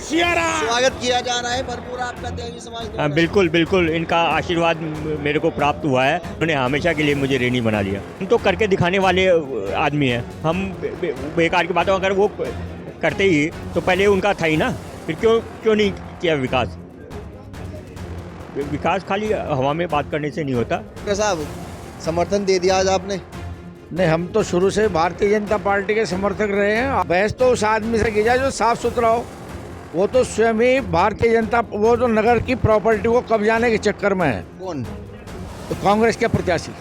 स्वागत किया जा रहा है भरपूर आपका त्यागी समाज द्वारा। बिल्कुल बिल्कुल, इनका आशीर्वाद मेरे को प्राप्त हुआ है। उन्होंने हमेशा के लिए मुझे ऋणी बना लिया। हम तो करके दिखाने वाले आदमी हैं। हम बेकार की बातों अगर वो करते ही तो पहले उनका था ही ना, फिर क्यों नहीं किया विकास? विकास खाली हवा में बात करने से नहीं होता। डॉक्टर साहब, समर्थन दे दिया आज आपने? नहीं, हम तो शुरू से भारतीय जनता पार्टी के समर्थक रहे हैं। बहस तो उस आदमी से की जाए जो साफ सुथरा हो। वो तो स्वयं ही भारतीय जनता, वो जो नगर की प्रॉपर्टी को कब्जाने के चक्कर में है। कौन? तो कांग्रेस के प्रत्याशी,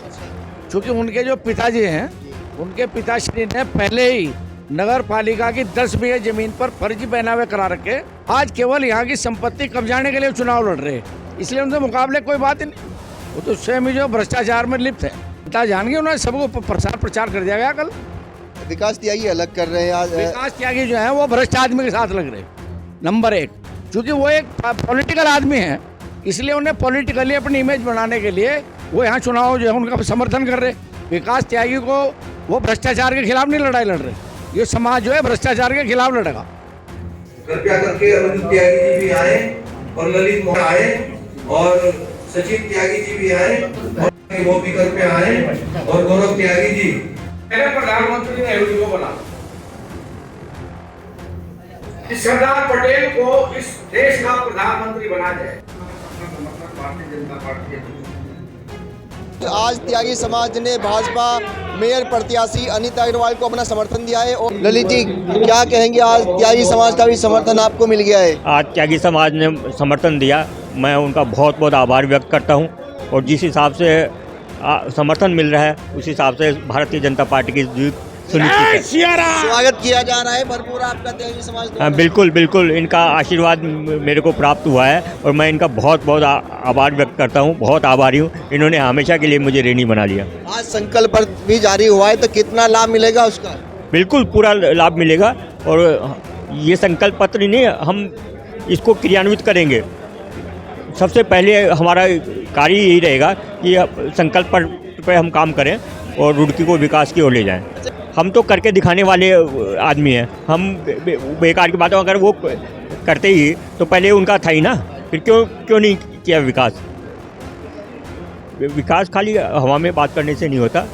क्योंकि उनके जो पिताजी हैं, उनके पिताश्री ने पहले ही नगर पालिका की 10 बीघे जमीन पर फर्जी पहनावे करा रखे। आज केवल यहाँ की संपत्ति कब्जाने के लिए चुनाव लड़ रहे, इसलिए उनसे मुकाबले कोई बात ही नहीं। वो तो स्वयं ही जो भ्रष्टाचार में लिप्त है। जान गए, उन्होंने सबको प्रचार कर दिया गया। कल विकास त्यागी अलग कर रहे हैं आज। विकास त्यागी जो है वो भ्रष्ट आदमी के साथ लग रहे। नंबर 1, क्योंकि वो एक पॉलिटिकल आदमी है, इसलिए उन्हें पॉलिटिकली अपनी इमेज बनाने के लिए वो यहाँ चुनाव जो है उनका समर्थन कर रहे। विकास त्यागी को वो भ्रष्टाचार के खिलाफ नहीं लड़ाई लड़ रहे। ये समाज जो है भ्रष्टाचार के खिलाफ लड़ेगा। कृपया करके अरुण त्यागी जी भी आए और ललित मोहन आए और सचिन त्यागी जी भी आए और वो भी घर पे आए और गौरव त्यागी जी। प्रधानमंत्री ने वीडियो बना इस सरदार पटेल को इस देश का प्रधानमंत्री बना जाए। भारतीय जनता पार्टी आज त्यागी समाज ने भाजपा मेयर प्रत्याशी अनिता अग्रवाल को अपना समर्थन दिया है। और ललित जी, क्या कहेंगे? आज त्यागी समाज का भी समर्थन आपको मिल गया है। आज त्यागी समाज ने समर्थन दिया, मैं उनका बहुत बहुत आभार व्यक्त करता हूं। और जिस हिसाब से समर्थन मिल रहा है उस हिसाब से भारतीय जनता पार्टी की जीत सुनिश्चित है। स्वागत किया जा रहा है भरपूर आपका त्यागी समाज द्वारा। बिल्कुल बिल्कुल, इनका आशीर्वाद मेरे को प्राप्त हुआ है और मैं इनका बहुत बहुत आभार व्यक्त करता हूं। बहुत आभारी हूं, इन्होंने हमेशा के लिए मुझे ऋणी बना लिया। आज संकल्प पत्र भी जारी हुआ है, तो कितना लाभ मिलेगा उसका? बिल्कुल पूरा लाभ मिलेगा। और ये संकल्प पत्र नहीं, हम इसको क्रियान्वित करेंगे। सबसे पहले हमारा कार्य यही रहेगा कि संकल्प पत्र पे हम काम करें और रुड़की को विकास की ओर ले जाएं। हम तो करके दिखाने वाले आदमी हैं। हम बेकार की बातों अगर वो करते ही तो पहले उनका था ही ना, फिर क्यों नहीं किया विकास? विकास खाली हवा में बात करने से नहीं होता।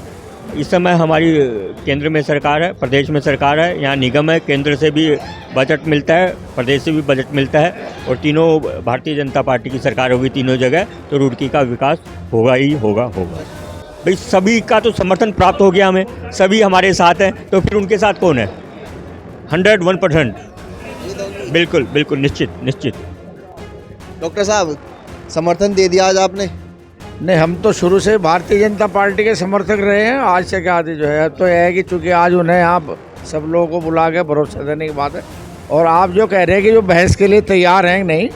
इस समय हमारी केंद्र में सरकार है, प्रदेश में सरकार है, यहाँ निगम है, केंद्र से भी बजट मिलता है, प्रदेश से भी बजट मिलता है और तीनों भारतीय जनता पार्टी की सरकार होगी तीनों जगह, तो रुड़की का विकास होगा ही होगा। भाई सभी का तो समर्थन प्राप्त हो गया, हमें सभी हमारे साथ हैं, तो फिर उनके साथ कौन है? 101%। बिल्कुल बिल्कुल, निश्चित। डॉक्टर साहब, समर्थन दे दिया आज आपने? नहीं, हम तो शुरू से भारतीय जनता पार्टी के समर्थक रहे हैं। आज से क्या आदि जो है तो यह है कि चूंकि आज उन्हें आप सब लोगों को बुला के भरोसा देने की बात है। और आप जो कह रहे हैं कि जो बहस के लिए तैयार हैं, नहीं,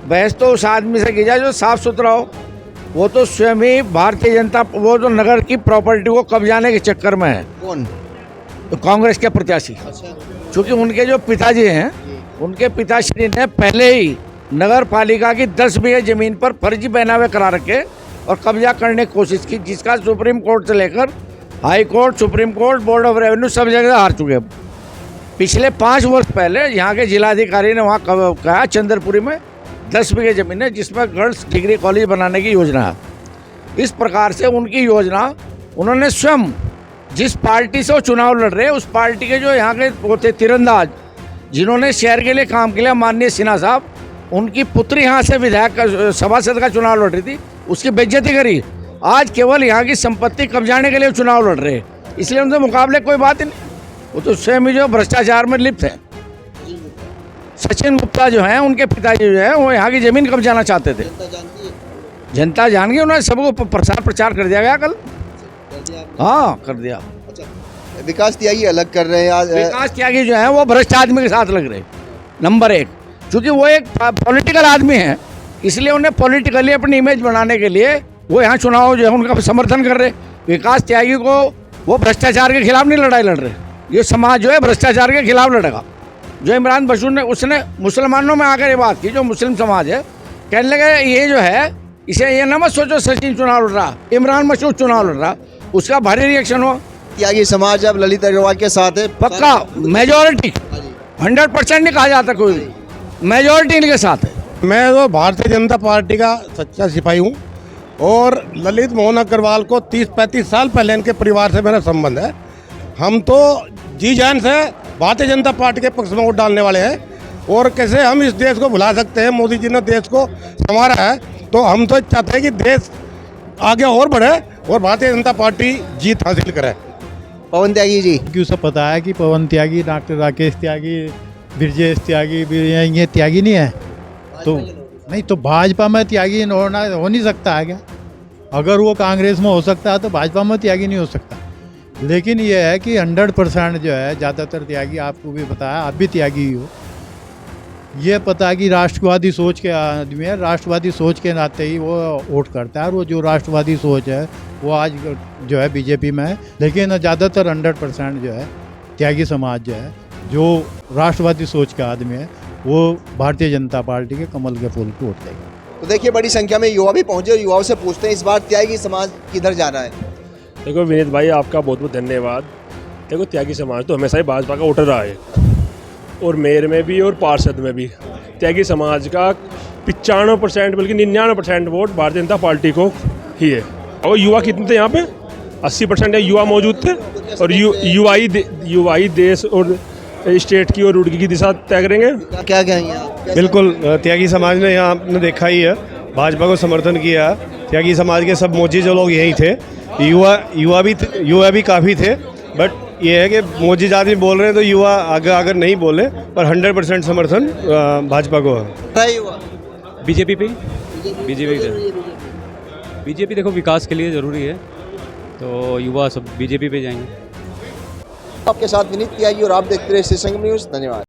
बहस तो उस आदमी से की जाए जो साफ सुथरा हो। वो तो स्वयं ही भारतीय जनता, वो जो नगर की प्रॉपर्टी को कब्जाने के चक्कर में है। कौन? तो कांग्रेस के प्रत्याशी, क्योंकि उनके जो पिताजी हैं, उनके पिताश्री ने पहले ही नगर पालिका की 10 बीघे जमीन पर फर्जी पहनावे करा रखे और कब्जा करने की कोशिश की, जिसका सुप्रीम कोर्ट से लेकर high court, supreme court, board of revenue सब जगह हार चुके हैं। पिछले 5 वर्ष पहले यहाँ के जिलाधिकारी ने वहाँ कहा चंद्रपुरी में 10 बीघे जमीन है जिसमें गर्ल्स डिग्री कॉलेज बनाने की योजना है। इस प्रकार से उनकी योजना उन्होंने स्वयं, जिस पार्टी से वो चुनाव लड़ रहे, उस पार्टी के जो यहाँ के होते तीरंदाज, जिन्होंने शहर के लिए काम किया, माननीय सिन्हा साहब, उनकी पुत्री यहाँ से विधायक सभासद का चुनाव लड़ रही थी, उसकी बेइज्जती करी। आज केवल यहाँ की संपत्ति कब्जाने के लिए चुनाव लड़ रहे, इसलिए उनसे मुकाबले कोई बात ही नहीं। वो तो स्वयं ही जो भ्रष्टाचार में लिप्त है। सचिन गुप्ता जो हैं, उनके पिताजी जो हैं, वो यहाँ की जमीन कब्जाना चाहते थे। जनता जान गई, उन्होंने सबको प्रचार कर दिया गया कल। हाँ, कर दिया। विकास त्यागी अलग कर रहे हैं आज। विकास त्यागी जो है वो भ्रष्ट आदमी के साथ लग रहे। नंबर 1, क्योंकि वो एक पॉलिटिकल आदमी है, इसलिए उन्हें पॉलिटिकली अपनी इमेज बनाने के लिए वो यहाँ चुनाव जो है उनका समर्थन कर रहे। विकास त्यागी को वो भ्रष्टाचार के खिलाफ नहीं लड़ाई लड़ रहे। ये समाज जो है भ्रष्टाचार के खिलाफ लड़ेगा। जो इमरान बशीर ने, उसने मुसलमानों में आकर ये बात की, जो मुस्लिम समाज है, कहने लगे ये जो है, इसे ये ना मत सोचो सचिन चुनाव लड़ रहा, इमरान मसूद चुनाव लड़ रहा। उसका भारी रिएक्शन हुआ। त्यागी समाज अब ललित अग्रवाल के साथ है, पक्का मेजॉरिटी 100% नहीं कहा जाता कोई भी। मेजॉरिटी इनके साथ है। मैं तो भारतीय जनता पार्टी का सच्चा सिपाही हूँ और ललित मोहन अग्रवाल को 30-35 साल पहले इनके परिवार से मेरा संबंध है। हम तो जी जान से भारतीय जनता पार्टी के पक्ष में वोट डालने वाले हैं और कैसे हम इस देश को भुला सकते हैं। मोदी जी ने देश को संवारा है तो हम तो चाहते हैं कि देश आगे और बढ़े और भारतीय जनता पार्टी जीत हासिल करे। पवन त्यागी जी, क्यों सब पता है कि पवन त्यागी, डॉक्टर राकेश त्यागी, ब्रजेश त्यागी, ये त्यागी नहीं है तो नहीं, तो भाजपा में त्यागी हो नहीं सकता है क्या? अगर वो कांग्रेस में हो सकता है तो भाजपा में त्यागी नहीं हो सकता। लेकिन ये है कि 100% जो है ज़्यादातर त्यागी, आपको भी पता है, आप भी त्यागी ही हो, ये पता है कि राष्ट्रवादी सोच के आदमी है, राष्ट्रवादी सोच के नाते ही वो वोट करता है। और वो जो राष्ट्रवादी सोच है वो आज जो है बीजेपी में है, लेकिन ज़्यादातर 100% जो है त्यागी समाज जो है, जो राष्ट्रवादी सोच का आदमी है, वो भारतीय जनता पार्टी के कमल के फूल को वोट देगा। तो देखिए बड़ी संख्या में युवा भी पहुंचे और युवाओं से पूछते हैं इस बार त्यागी समाज किधर जा रहा है। देखो विनीत भाई, आपका बहुत बहुत धन्यवाद। देखो त्यागी समाज तो हमेशा ही भाजपा का वोटर रहा है और मेयर में भी और पार्षद में भी त्यागी समाज का 95% बल्कि 99% वोट भारतीय जनता पार्टी को ही है। और युवा कितने थे यहाँ पे? 80% युवा मौजूद थे और युवाई देश और स्टेट की और रुड़की की दिशा तय करेंगे। क्या कहेंगे आप? बिल्कुल, त्यागी समाज ने यहाँ आपने देखा ही है, भाजपा को समर्थन किया। त्यागी समाज के सब मोची जो लोग यहीं थे, युवा भी काफ़ी थे, बट ये है कि मोदी आदमी बोल रहे हैं तो युवा अगर नहीं बोले, पर 100% समर्थन भाजपा को है। बीजेपी पे, बीजेपी देखो विकास के लिए ज़रूरी है, तो युवा सब बीजेपी पे जाएंगे। आपके साथ विनीत त्यागी और आप देखते रहे संगम न्यूज़। धन्यवाद।